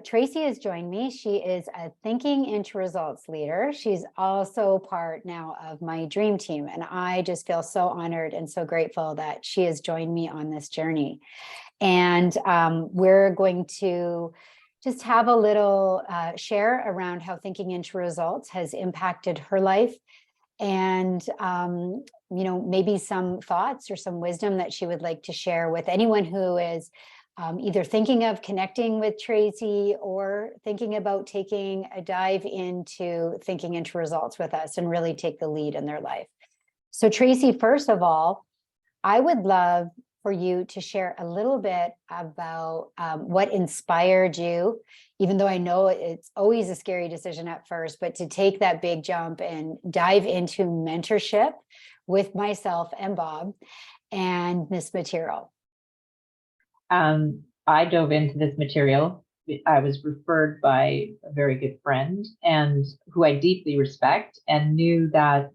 Tracey has joined me. She is a Thinking into Results leader. She's also part now of my dream team. And I just feel so honored and so grateful that she has joined me on this journey. And we're going to just have a little share around how Thinking into Results has impacted her life, and maybe some thoughts or some wisdom that she would like to share with anyone who is either thinking of connecting with Tracey or thinking about taking a dive into Thinking into Results with us and really take the lead in their life. So Tracey, first of all, I would love for you to share a little bit about what inspired you, even though I know it's always a scary decision at first, but to take that big jump and dive into mentorship with myself and Bob and this material. I dove into this material. I was referred by a very good friend and who I deeply respect, and knew that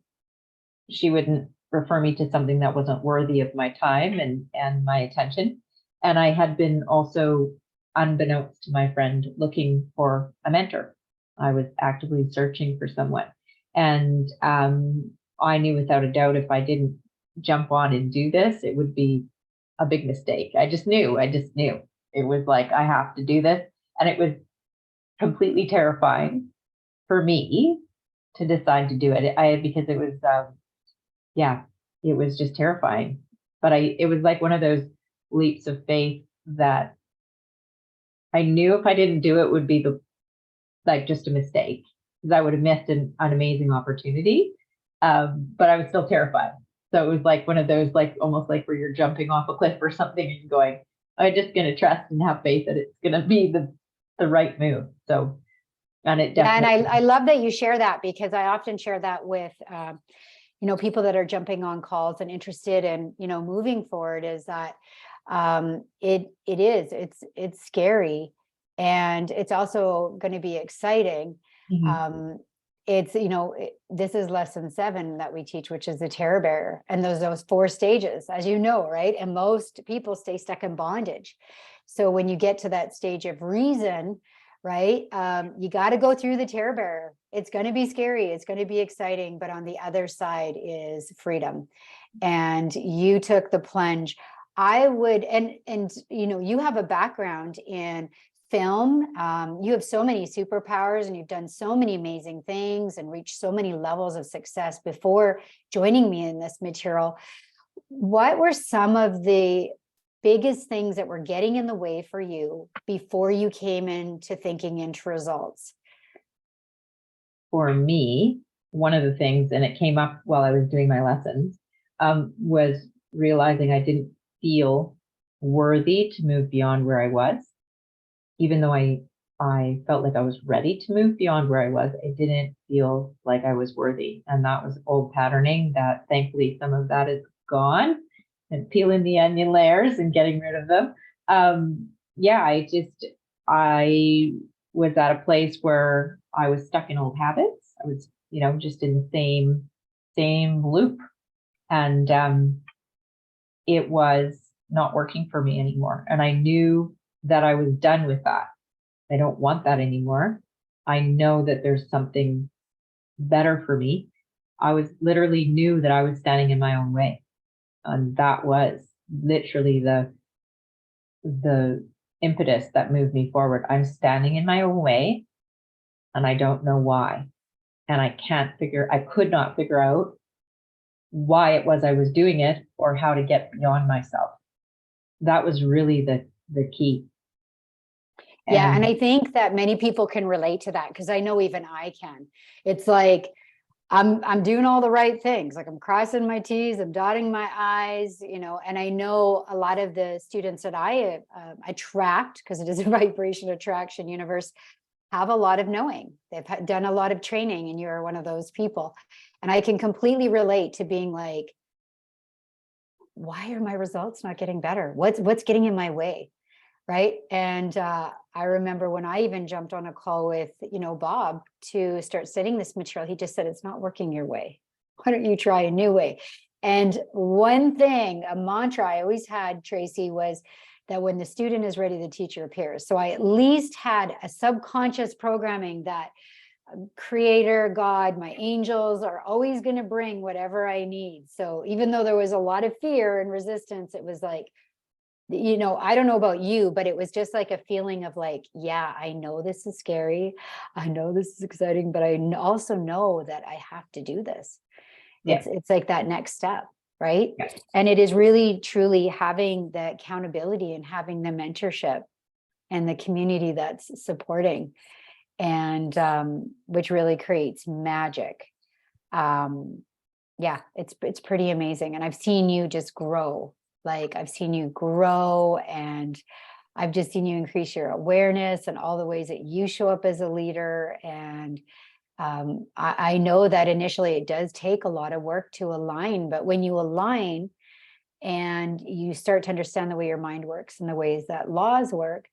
she wouldn't refer me to something that wasn't worthy of my time and my attention. And I had been also, unbeknownst to my friend, looking for a mentor. I was actively searching for someone. And I knew without a doubt if I didn't jump on and do this, it would be a big mistake. I just knew. It was like, I have to do this. And it was completely terrifying for me to decide to do it. Because it was, it was just terrifying. But it was like one of those leaps of faith that I knew if I didn't do it would be just a mistake, because I would have missed an amazing opportunity. But I was still terrified. So it was like one of those, almost like where you're jumping off a cliff or something and you're going, I'm just going to trust and have faith that it's going to be the right move. So, and it definitely. Yeah, and I love that you share that, because I often share that with, people that are jumping on calls and interested in, moving forward, is that it's scary, and it's also going to be exciting. Mm-hmm. This is lesson 7 that we teach, which is the terror barrier, and those 4 stages, as you know, right? And most people stay stuck in bondage. So when you get to that stage of reason, right, you got to go through the terror barrier. It's going to be scary, it's going to be exciting, but on the other side is freedom. And you took the plunge. I would, and you have a background in film. You have so many superpowers, and you've done so many amazing things and reached so many levels of success before joining me in this material. What were some of the biggest things that were getting in the way for you before you came into Thinking into Results? For me, one of the things, and it came up while I was doing my lessons, was realizing I didn't feel worthy to move beyond where I was. Even though I felt like I was ready to move beyond where I was, I didn't feel like I was worthy. And that was old patterning that thankfully some of that is gone, and peeling the onion layers and getting rid of them. I was at a place where I was stuck in old habits. I was, just in the same loop. And it was not working for me anymore. And I knew that I was done with that. I don't want that anymore. I know that there's something better for me. I was literally knew that I was standing in my own way. And that was literally the impetus that moved me forward. I'm standing in my own way, and I don't know why. And I could not figure out why it was I was doing it or how to get beyond myself. That was really the key. Yeah, and I think that many people can relate to that, because I know even I can. It's like I'm doing all the right things, like I'm crossing my T's, I'm dotting my I's, and I know a lot of the students that I attract, because it is a vibration attraction universe, have a lot of knowing. They've done a lot of training, and you're one of those people. And I can completely relate to being like, why are my results not getting better? What's getting in my way? Right. And I remember when I even jumped on a call with, Bob to start studying this material, he just said, it's not working your way. Why don't you try a new way? And one thing, a mantra I always had, Tracey, was that when the student is ready, the teacher appears. So I at least had a subconscious programming that creator, God, my angels are always going to bring whatever I need. So even though there was a lot of fear and resistance, it was like, you know, I don't know about you, but it was just like a feeling of like, yeah, I know this is scary. I know this is exciting, but I also know that I have to do this. Yeah. It's like that next step, right? Yeah. And it is really, truly having the accountability and having the mentorship and the community that's supporting, and which really creates magic. Yeah, it's pretty amazing. And I've seen you just grow. Like I've seen you grow, and I've just seen you increase your awareness and all the ways that you show up as a leader. And I know that initially it does take a lot of work to align, but when you align and you start to understand the way your mind works and the ways that laws work,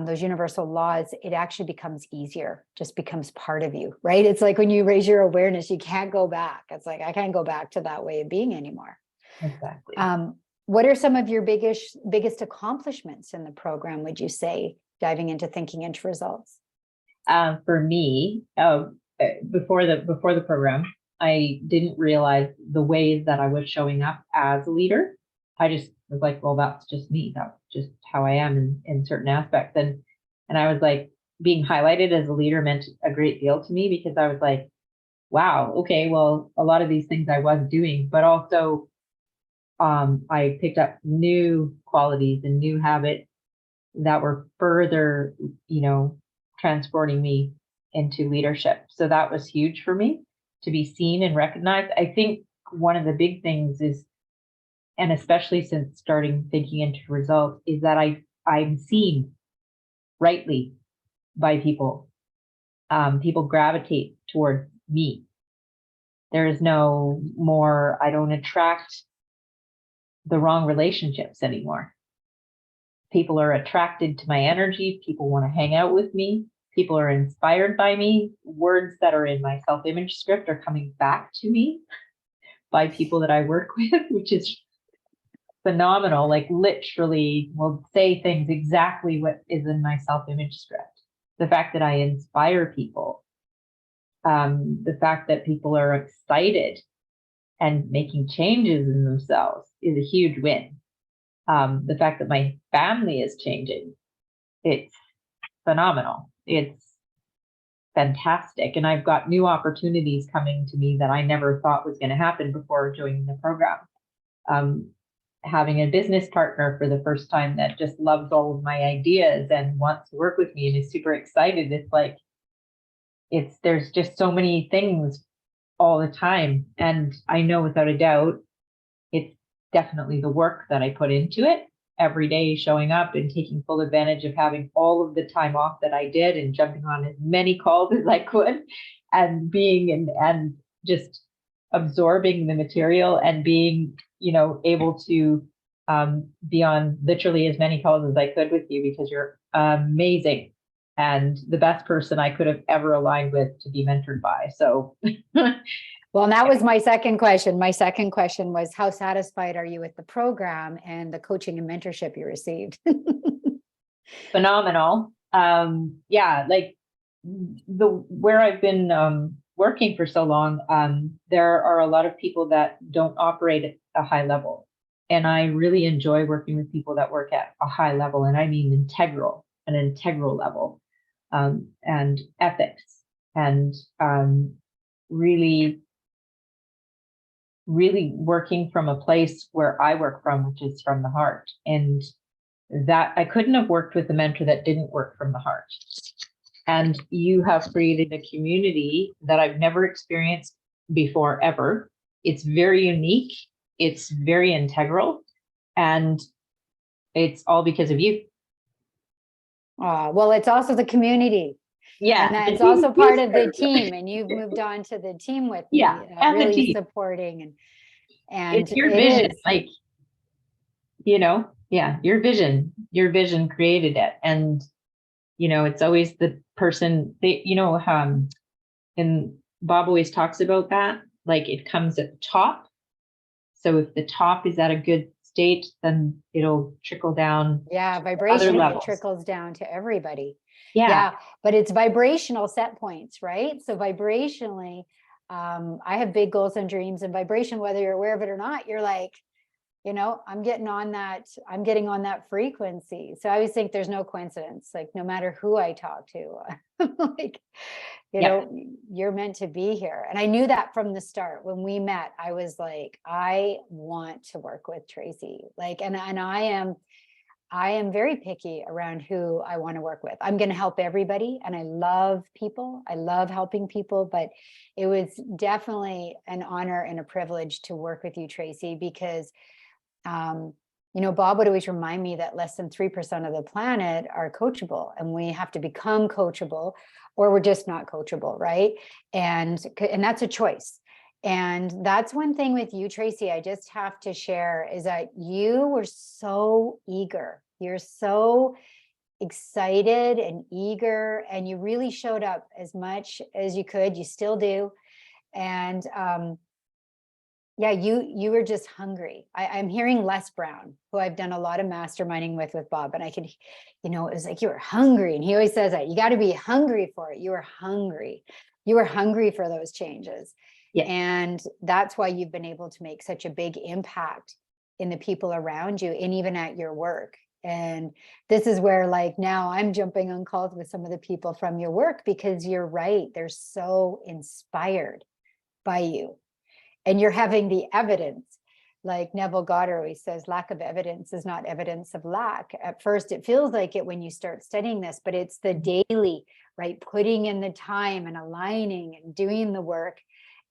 those universal laws, it actually becomes easier, just becomes part of you, right? It's like when you raise your awareness, you can't go back. It's like, I can't go back to that way of being anymore. Exactly. What are some of your biggest accomplishments in the program, would you say, diving into thinking into results? For me, before the program, I didn't realize the ways that I was showing up as a leader. I just was like, well, that's just me. That's just how I am in certain aspects. And I was like, being highlighted as a leader meant a great deal to me, because I was like, wow, okay, well, a lot of these things I was doing, but also I picked up new qualities and new habits that were further, transporting me into leadership. So that was huge for me to be seen and recognized. I think one of the big things is, and especially since starting thinking into results, is that I'm seen rightly by people. People gravitate toward me. There is no more, I don't attract the wrong relationships anymore. People are attracted to my energy. People want to hang out with me. People are inspired by me. Words that are in my self-image script are coming back to me by people that I work with, which is phenomenal. Like literally will say things exactly what is in my self-image script. The fact that I inspire people, the fact that people are excited and making changes in themselves is a huge win. The fact that my family is changing, it's phenomenal. It's fantastic. And I've got new opportunities coming to me that I never thought was going to happen before joining the program. Having a business partner for the first time that just loves all of my ideas and wants to work with me and is super excited. It's like, there's just so many things all the time. And I know without a doubt, it's definitely the work that I put into it every day, showing up and taking full advantage of having all of the time off that I did and jumping on as many calls as I could and being and just absorbing the material and being, able to be on literally as many calls as I could with you, because you're amazing and the best person I could have ever aligned with to be mentored by. So well, that was my second question. My second question was, how satisfied are you with the program and the coaching and mentorship you received? Phenomenal. Yeah, like where I've been working for so long, there are a lot of people that don't operate at a high level. And I really enjoy working with people that work at a high level. And I mean an integral level, and ethics, and really working from a place where I work from, which is from the heart. And that I couldn't have worked with a mentor that didn't work from the heart. And you have created a community that I've never experienced before, ever. It's very unique. It's very integral. And it's all because of you. Well, it's also the community. Yeah. And that's also part of the team. And you've moved on to the team with me, and really the team. supporting and it's your vision, like, your vision created it. And, it's always the person and Bob always talks about that, like it comes at the top. So if the top is at a good state, then it'll trickle down. Yeah, other vibration, it levels. trickles down to everybody. Yeah. Yeah, but it's vibrational set points, right? So vibrationally, I have big goals and dreams, and vibration, whether you're aware of it or not, you're like, I'm getting on that frequency. So I always think there's no coincidence, like no matter who I talk to, like, Yeah. you're meant to be here. And I knew that from the start. When we met, I was like, I want to work with Tracey. Like, and I am very picky around who I want to work with. I'm going to help everybody, and I love people. I love helping people, but it was definitely an honor and a privilege to work with you, Tracey, because Bob would always remind me that less than 3% of the planet are coachable, and we have to become coachable, or we're just not coachable, right? And that's a choice. And that's one thing with you, Tracey, I just have to share, is that you were so eager. You're so excited and eager, and you really showed up as much as you could. You still do. And yeah, you were just hungry. I'm hearing Les Brown, who I've done a lot of masterminding with Bob, and I could, it was like, you were hungry. And he always says that you got to be hungry for it. You were hungry. You were hungry for those changes. Yeah. And that's why you've been able to make such a big impact in the people around you, and even at your work. And this is where, like, now I'm jumping on calls with some of the people from your work, because you're right. They're so inspired by you. And you're having the evidence. Like Neville Goddard always says, lack of evidence is not evidence of lack. At first, it feels like it when you start studying this, but it's the daily, right? Putting in the time and aligning and doing the work,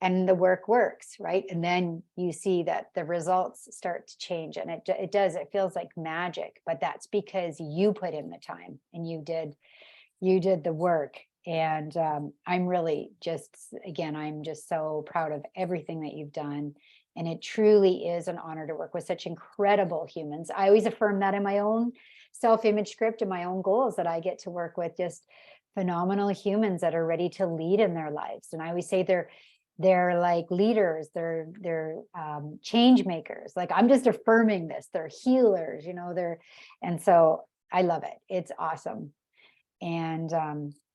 and the work works, right? And then you see that the results start to change, and it does. It feels like magic, but that's because you put in the time and you did the work. And I'm really just, again, I'm just so proud of everything that you've done. And it truly is an honor to work with such incredible humans. I always affirm that in my own self-image script and my own goals, that I get to work with just phenomenal humans that are ready to lead in their lives. And I always say they're like leaders, they're change makers. Like, I'm just affirming this. They're healers, and so I love it. It's awesome. And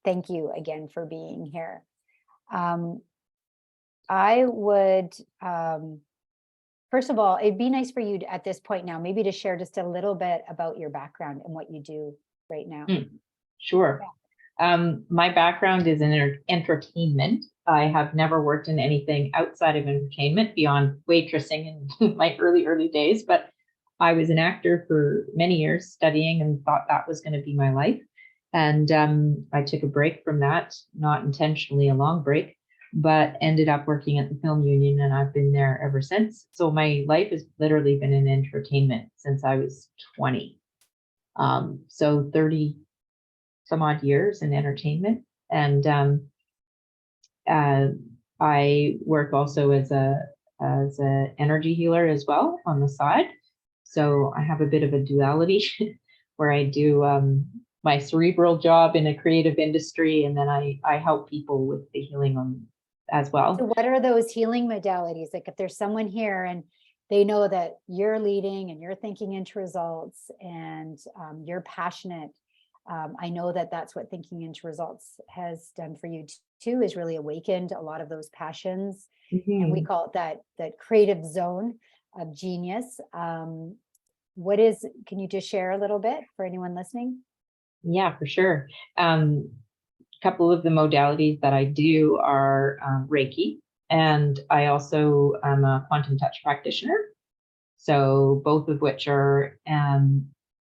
thank you again for being here. I would, first of all, it'd be nice for you at this point now, maybe to share just a little bit about your background and what you do right now. Sure. My background is in entertainment. I have never worked in anything outside of entertainment beyond waitressing in my early days, but I was an actor for many years, studying, and thought that was going to be my life. And I took a break from that, not intentionally a long break, but ended up working at the film union, and I've been there ever since. So my life has literally been in entertainment since I was 20. So 30 some odd years in entertainment. And I work also as a energy healer as well on the side. So I have a bit of a duality where I do my cerebral job in a creative industry, and then I help people with the healing as well. So what are those healing modalities? Like, if there's someone here and they know that you're leading and you're thinking into results, and you're passionate, I know that that's what thinking into results has done for you too, is really awakened a lot of those passions. And we call it that creative zone of genius. Can you just share a little bit for anyone listening? Yeah, for sure. A couple of the modalities that I do are Reiki, and I also am a quantum touch practitioner. So both of which are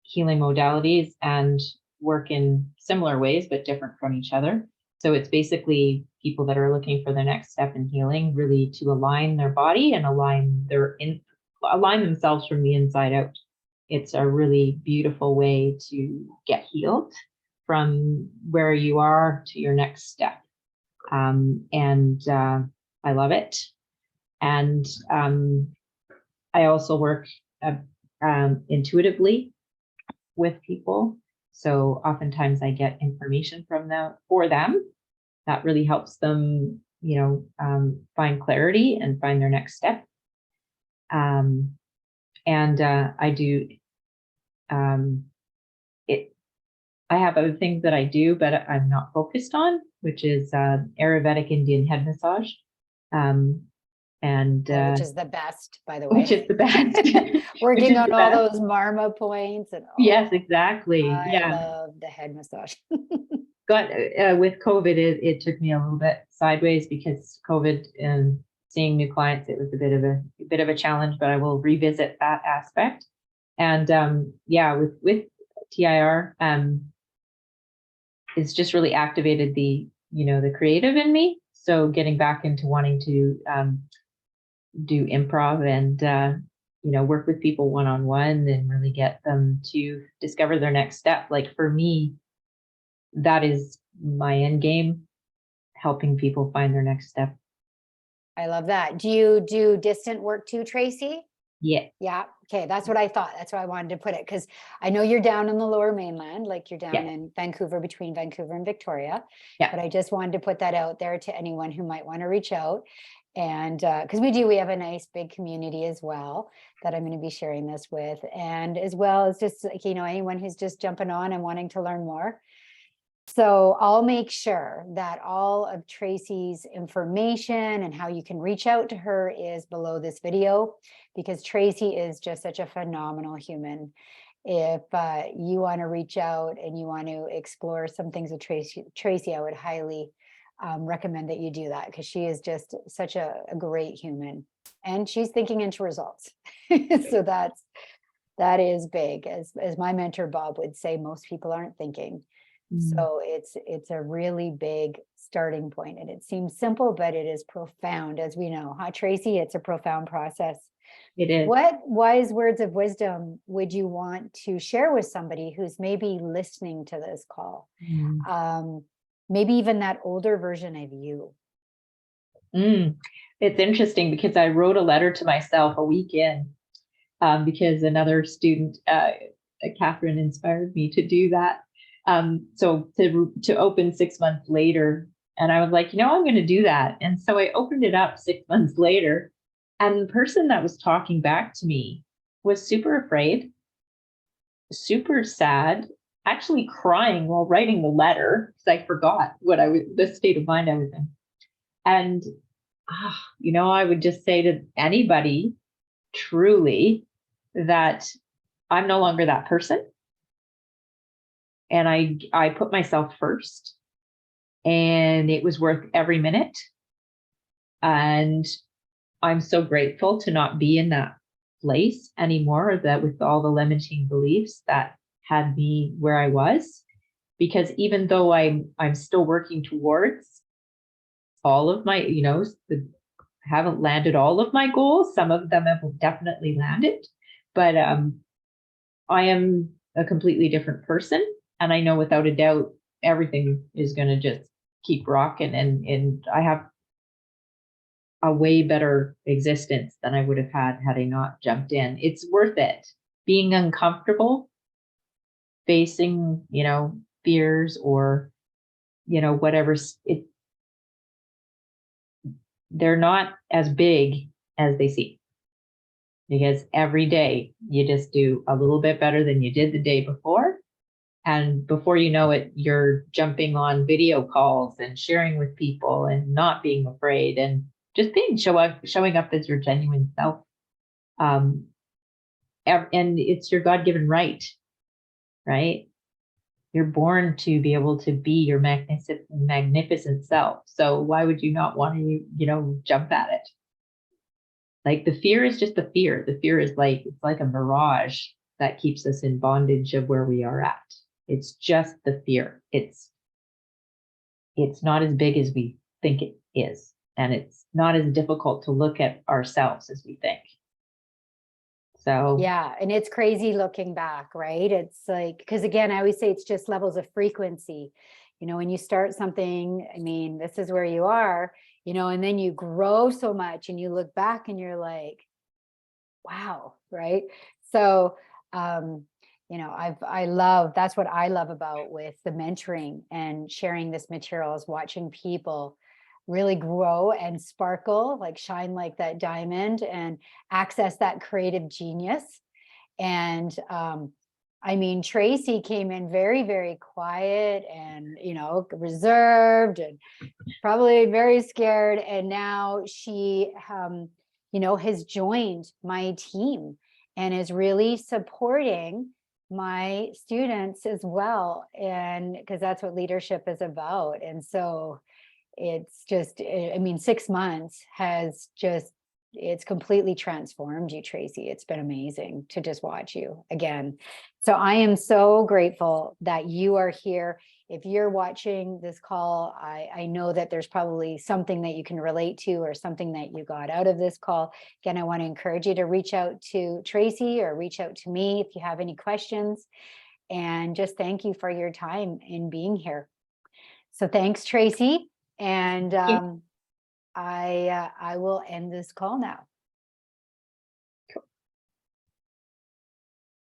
healing modalities and work in similar ways, but different from each other. So it's basically people that are looking for the next step in healing, really to align their body and align themselves from the inside out. It's a really beautiful way to get healed from where you are to your next step. And I love it. And I also work intuitively with people. So oftentimes I get information from them for them that really helps them, find clarity and find their next step. And I do it. I have other things that I do, but I'm not focused on, which is Ayurvedic Indian head massage. And which is the best, by the which way. is the best. Which Working is on the all best. those marma points and Yes, exactly. I Yeah. love the head massage. Got with COVID, it took me a little bit sideways because COVID and seeing new clients, it was a bit of a challenge, but I will revisit that aspect. And yeah, with TIR, it's just really activated the the creative in me. So getting back into wanting to do improv and work with people one-on-one and really get them to discover their next step. Like for me, that is my end game, helping people find their next step. I love that. Do you do distant work too, Tracy? Yeah. Yeah. Okay. That's what I thought. That's why I wanted to put it, because I know you're down in the Lower Mainland, like you're down Yeah. in Vancouver, between Vancouver and Victoria. Yeah. But I just wanted to put that out there to anyone who might want to reach out. And because we have a nice big community as well that I'm going to be sharing this with. And as well as just like, anyone who's just jumping on and wanting to learn more. So I'll make sure that all of Tracy's information and how you can reach out to her is below this video, because Tracy is just such a phenomenal human. If you want to reach out and you want to explore some things with Tracy, I would highly recommend that you do that, because she is just such a great human, and she's thinking into results. So that is big. As my mentor Bob would say, most people aren't thinking. So it's a really big starting point, and it seems simple, but it is profound, as we know, huh, Tracy? It's a profound process. It is. What wise words of wisdom would you want to share with somebody who's maybe listening to this call? Maybe even that older version of you. It's interesting because I wrote a letter to myself a week in, because another student, Catherine, inspired me to do that. So to open 6 months later, and I was like, I'm going to do that. And so I opened it up 6 months later, and the person that was talking back to me was super afraid, super sad, actually crying while writing the letter because I forgot the state of mind I was in. And, I would just say to anybody truly that I'm no longer that person. And I put myself first, and it was worth every minute. And I'm so grateful to not be in that place anymore, that with all the limiting beliefs that had me where I was, because even though I'm still working towards all of my, haven't landed all of my goals. Some of them have definitely landed, but I am a completely different person. And I know without a doubt, everything is going to just keep rocking. And I have a way better existence than I would have had I not jumped in. It's worth it. Being uncomfortable, facing, fears or, whatever, they're not as big as they seem. Because every day you just do a little bit better than you did the day before. And before you know it, you're jumping on video calls and sharing with people and not being afraid and just showing up as your genuine self. And it's your God-given right? You're born to be able to be your magnificent self. So why would you not want to, jump at it? Like the fear is just the fear. The fear is it's like a mirage that keeps us in bondage of where we are at. It's just the fear. It's not as big as we think it is. And it's not as difficult to look at ourselves as we think. So yeah, and it's crazy looking back, right? It's like, because again, I always say it's just levels of frequency. When you start something, I mean, this is where you are, and then you grow so much and you look back and you're like, wow, right? So, that's what I love about with the mentoring and sharing this material, is watching people really grow and sparkle, like shine like that diamond and access that creative genius. And I mean, Tracey came in very, very quiet and, you know, reserved and probably very scared. And now she, you know, has joined my team and is really supporting my students as well. And because that's what leadership is about. And so it's just, I mean, 6 months has just, it's completely transformed you, Tracey. It's been amazing to just watch you again. So I am so grateful that you are here. If you're watching this call, I know that there's probably something that you can relate to or something that you got out of this call. Again, I want to encourage you to reach out to Tracey or reach out to me if you have any questions. And just thank you for your time in being here. So thanks, Tracey. And I will end this call now.